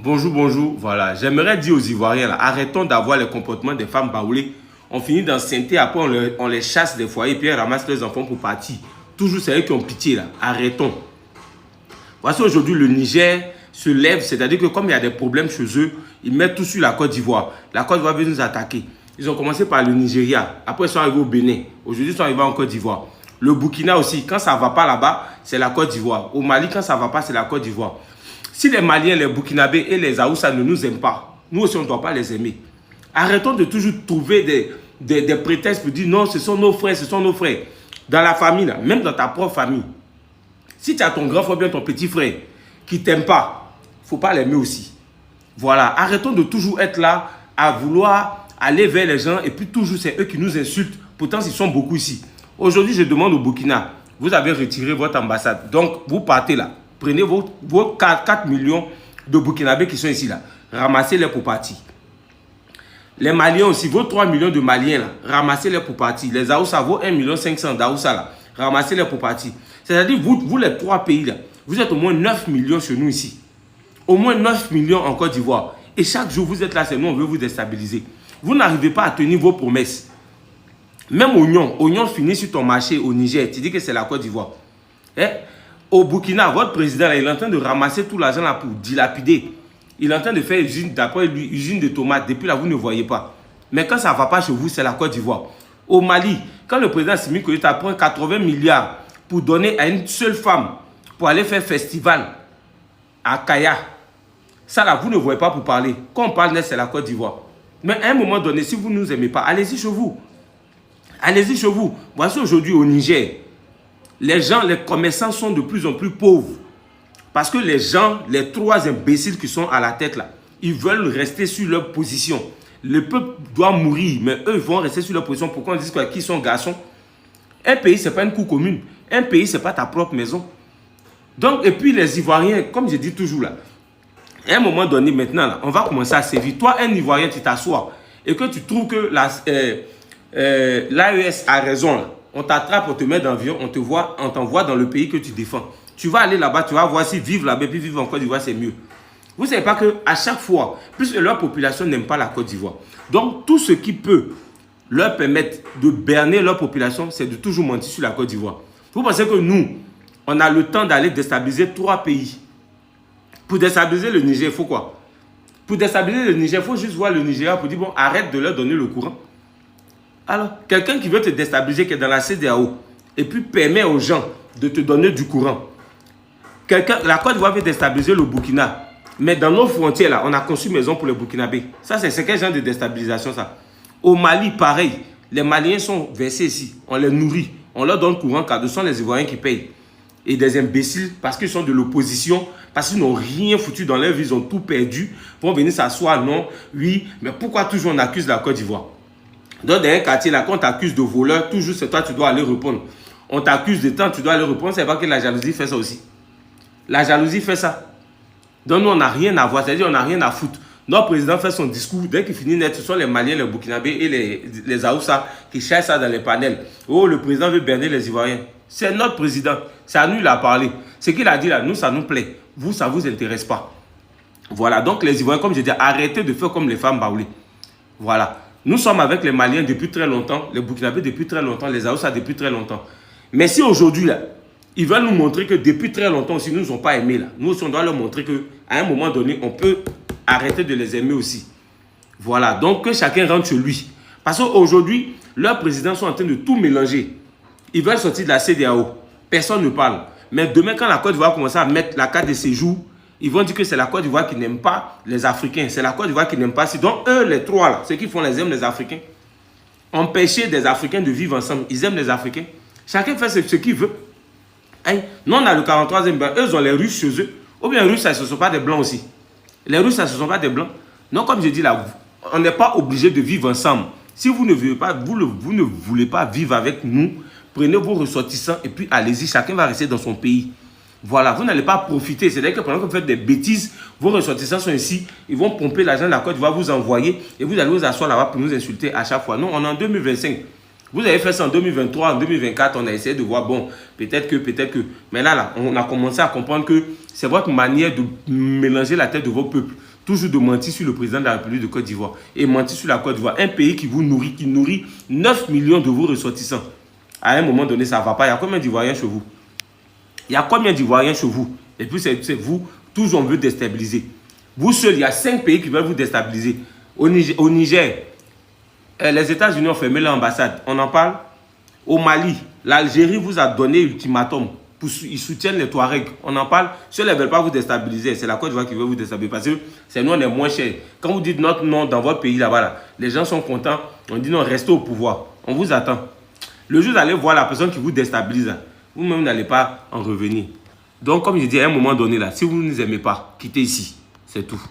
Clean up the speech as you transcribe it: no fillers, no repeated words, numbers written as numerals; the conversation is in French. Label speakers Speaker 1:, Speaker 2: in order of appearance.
Speaker 1: Bonjour, bonjour. Voilà, j'aimerais dire aux Ivoiriens, là, arrêtons d'avoir les comportements des femmes baoulées. On finit d'enceinte, après on les chasse des foyers, puis elles ramassent leurs enfants pour partir. Toujours, c'est eux qui ont pitié, là. Arrêtons. Voici aujourd'hui, le Niger se lève, c'est-à-dire que comme il y a des problèmes chez eux, ils mettent tout sur la Côte d'Ivoire. La Côte d'Ivoire veut nous attaquer. Ils ont commencé par le Nigeria. Après, ils sont arrivés au Bénin. Aujourd'hui, ils sont arrivés en Côte d'Ivoire. Le Burkina aussi, quand ça ne va pas là-bas, c'est la Côte d'Ivoire. Au Mali, quand ça ne va pas, c'est la Côte d'Ivoire. Si les Maliens, les Burkinabés et les Aoussa ne nous aiment pas, nous aussi, on ne doit pas les aimer. Arrêtons de toujours trouver des prétextes pour dire non, ce sont nos frères, ce sont nos frères. Dans la famille, là, même dans ta propre famille, si tu as ton grand frère ou bien ton petit frère qui ne t'aime pas, il ne faut pas l'aimer aussi. Voilà, arrêtons de toujours être là à vouloir aller vers les gens et puis toujours c'est eux qui nous insultent. Pourtant, ils sont beaucoup ici. Aujourd'hui, je demande au Burkina, vous avez retiré votre ambassade. Donc, vous partez là. Prenez vos 4 millions de Burkinabés qui sont ici là. Ramassez-les pour partir. Les Maliens aussi, vos 3 millions de Maliens là. Ramassez-les pour partir. Les Aoussa, vos 1,5 million d'Aoussa là. Ramassez-les pour partir. C'est-à-dire, vous les 3 pays là, vous êtes au moins 9 millions chez nous ici. Au moins 9 millions en Côte d'Ivoire. Et chaque jour, vous êtes là, c'est nous, on veut vous déstabiliser. Vous n'arrivez pas à tenir vos promesses. Même Oignon finit sur ton marché au Niger. Tu dis que c'est la Côte d'Ivoire. Au Burkina, votre président, là, il est en train de ramasser tout l'argent là pour dilapider. Il est en train de faire usine, d'après lui, usine de tomates. Depuis là, vous ne voyez pas. Mais quand ça ne va pas chez vous, c'est la Côte d'Ivoire. Au Mali, quand le président Assimi Goïta prend 80 milliards pour donner à une seule femme pour aller faire festival à Kaya, ça là, vous ne voyez pas pour parler. Quand on parle, c'est la Côte d'Ivoire. Mais à un moment donné, si vous ne nous aimez pas, allez-y chez vous. Allez-y chez vous. Voici aujourd'hui au Niger, les gens, les commerçants sont de plus en plus pauvres. Parce que les gens, les 3 imbéciles qui sont à la tête là, ils veulent rester sur leur position. Le peuple doit mourir, mais eux vont rester sur leur position. Pourquoi on dit qu'ils sont garçons? Un pays, ce n'est pas une cour commune. Un pays, ce n'est pas ta propre maison. Donc, et puis les Ivoiriens, comme je dis toujours là, à un moment donné, maintenant, là, on va commencer à sévir. Toi, un Ivoirien, tu t'assois et que tu trouves que l'AES a raison, là. On t'attrape, on te met dans l'avion, on t'envoie dans le pays que tu défends. Tu vas aller là-bas, tu vas voir si vivre là-bas, puis vivre en Côte d'Ivoire, c'est mieux. Vous ne savez pas qu'à chaque fois, puisque leur population n'aime pas la Côte d'Ivoire, donc tout ce qui peut leur permettre de berner leur population, c'est de toujours mentir sur la Côte d'Ivoire. Vous pensez que nous, on a le temps d'aller déstabiliser 3 pays? Pour déstabiliser le Niger, il faut quoi? Pour déstabiliser le Niger, il faut juste voir le Nigeria pour dire, bon, arrête de leur donner le courant. Alors, quelqu'un qui veut te déstabiliser, qui est dans la CEDEAO, et puis permet aux gens de te donner du courant. La Côte d'Ivoire veut déstabiliser le Burkina. Mais dans nos frontières, là, on a conçu maison pour les Burkinabés. Ça, c'est quel genre de déstabilisation, ça? Au Mali, pareil. Les Maliens sont versés ici. On les nourrit. On leur donne courant car ce sont les Ivoiriens qui payent. Et des imbéciles, parce qu'ils sont de l'opposition, parce qu'ils n'ont rien foutu dans leur vie, ils ont tout perdu, vont venir s'asseoir, non, oui, mais pourquoi toujours on accuse la Côte d'Ivoire? Donc, dans un quartier, là, quand on t'accuse de voleur, toujours c'est toi, tu dois aller répondre. On t'accuse de temps, tu dois aller répondre. C'est pas que la jalousie fait ça aussi. La jalousie fait ça. Donc, nous, on n'a rien à voir. C'est-à-dire, on n'a rien à foutre. Notre président fait son discours. Dès qu'il finit net, ce sont les Maliens, les Burkinabés et les Aoussa qui cherchent ça dans les panels. Oh, le président veut berner les Ivoiriens. C'est notre président. C'est à nous, il a parlé. Ce qu'il a dit là, nous, ça nous plaît. Vous, ça ne vous intéresse pas. Voilà. Donc, les Ivoiriens, comme je dis, arrêtez de faire comme les femmes baoulées. Voilà. Nous sommes avec les Maliens depuis très longtemps, les Burkinabés depuis très longtemps, les Aoussa depuis très longtemps. Mais si aujourd'hui, là, ils veulent nous montrer que depuis très longtemps aussi, nous ne nous ont pas aimés, là. Nous aussi, on doit leur montrer qu'à un moment donné, on peut arrêter de les aimer aussi. Voilà. Donc, que chacun rentre chez lui. Parce qu'aujourd'hui, leurs présidents sont en train de tout mélanger. Ils veulent sortir de la CEDEAO. Personne ne parle. Mais demain, quand la Côte d'Ivoire commence à mettre la carte de séjour, ils vont dire que c'est la Côte d'Ivoire qui n'aime pas les Africains. C'est la Côte d'Ivoire qui n'aime pas. Donc, eux, les 3, là, ceux qui font les aiment les Africains. Empêcher des Africains de vivre ensemble. Ils aiment les Africains. Chacun fait ce qu'il veut. Hein? Nous, on a le 43e. Ben, eux, ils ont les Russes chez eux. Ou bien les Russes, ça, ce ne sont pas des Blancs aussi. Les Russes, ça, ce ne sont pas des Blancs. Non, comme je dis là, on n'est pas obligé de vivre ensemble. Si vous ne voulez pas, vous ne voulez pas vivre avec nous, prenez vos ressortissants et puis allez-y. Chacun va rester dans son pays. Voilà, vous n'allez pas profiter. C'est-à-dire que pendant que vous faites des bêtises, vos ressortissants sont ici, ils vont pomper l'argent de la Côte d'Ivoire, vous envoyer et vous allez vous asseoir là-bas pour nous insulter à chaque fois. Non, on est en 2025. Vous avez fait ça en 2023, en 2024, on a essayé de voir, bon, peut-être que. Mais là, on a commencé à comprendre que C'est votre manière de mélanger la tête de vos peuples. Toujours de mentir sur le président de la République de Côte d'Ivoire et mentir sur la Côte d'Ivoire. Un pays qui vous nourrit, qui nourrit 9 millions de vos ressortissants. À un moment donné, ça ne va pas. Il y a combien d'Ivoiriens chez vous? Il y a combien d'Ivoiriens chez vous? Et puis c'est vous, toujours on veut déstabiliser. Vous seuls, il y a 5 pays qui veulent vous déstabiliser. Au Niger, les États-Unis ont fermé l'ambassade. On en parle. Au Mali, l'Algérie vous a donné ultimatum. Ils soutiennent les Touaregs. On en parle. Ceux qui ne veulent pas vous déstabiliser, c'est la Côte d'Ivoire qui veut vous déstabiliser. Parce que c'est nous, on est moins chers. Quand vous dites notre nom dans votre pays là-bas, là, les gens sont contents. On dit non, restez au pouvoir. On vous attend. Le jour où vous allez voir la personne qui vous déstabilise, vous-même n'allez pas en revenir. Donc, comme je dis, à un moment donné, là, si vous ne nous aimez pas, quittez ici. C'est tout.